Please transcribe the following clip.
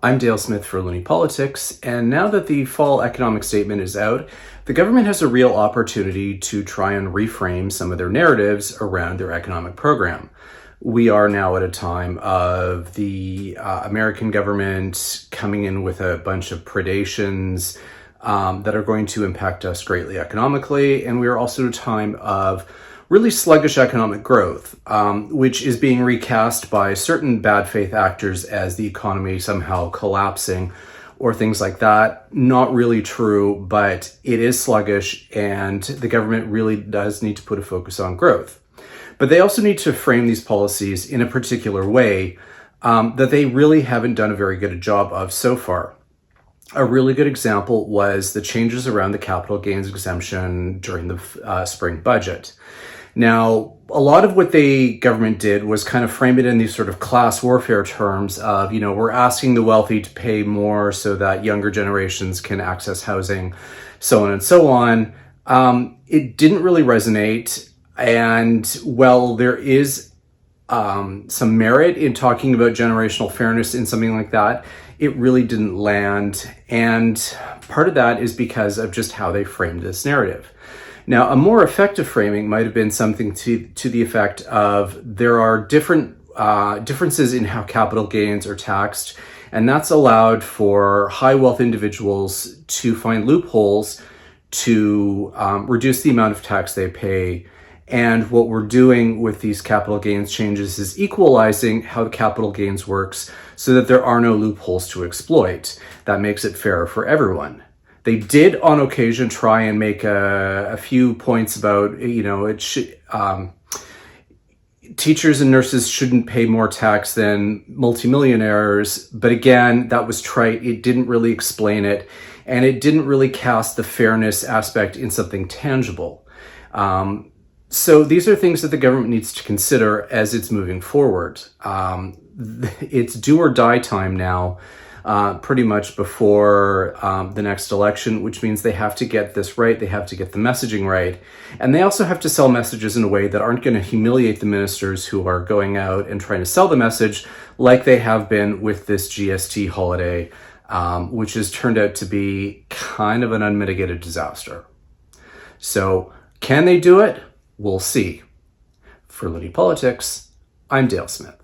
I'm Dale Smith for Loonie Politics, and now that the fall economic statement is out, the government has a real opportunity to try and reframe some of their narratives around their economic program. We are now at a time of the American government coming in with a bunch of predations that are going to impact us greatly economically, and we are also at a time of really sluggish economic growth, which is being recast by certain bad faith actors as the economy somehow collapsing or things like that. Not really true, but it is sluggish and the government really does need to put a focus on growth. But they also need to frame these policies in a particular way that they really haven't done a very good job of so far. A really good example was the changes around the capital gains exemption during the spring budget. Now, a lot of what the government did was kind of frame it in these sort of class warfare terms of, we're asking the wealthy to pay more so that younger generations can access housing, so on and so on. It didn't really resonate. And while there is some merit in talking about generational fairness in something like that, it really didn't land. And part of that is because of just how they framed this narrative. Now, a more effective framing might have been something to the effect of there are differences in how capital gains are taxed, and that's allowed for high wealth individuals to find loopholes to reduce the amount of tax they pay. And what we're doing with these capital gains changes is equalizing how the capital gains works so that there are no loopholes to exploit. That makes it fairer for everyone. They did on occasion try and make a few points about, teachers and nurses shouldn't pay more tax than multimillionaires. But again, that was trite. It didn't really explain it. And it didn't really cast the fairness aspect in something tangible. So these are things that the government needs to consider as it's moving forward. It's do or die time now. Pretty much before the next election, which means they have to get this right. They have to get the messaging right. And they also have to sell messages in a way that aren't going to humiliate the ministers who are going out and trying to sell the message like they have been with this GST holiday, which has turned out to be kind of an unmitigated disaster. So can they do it? We'll see. For Loonie Politics, I'm Dale Smith.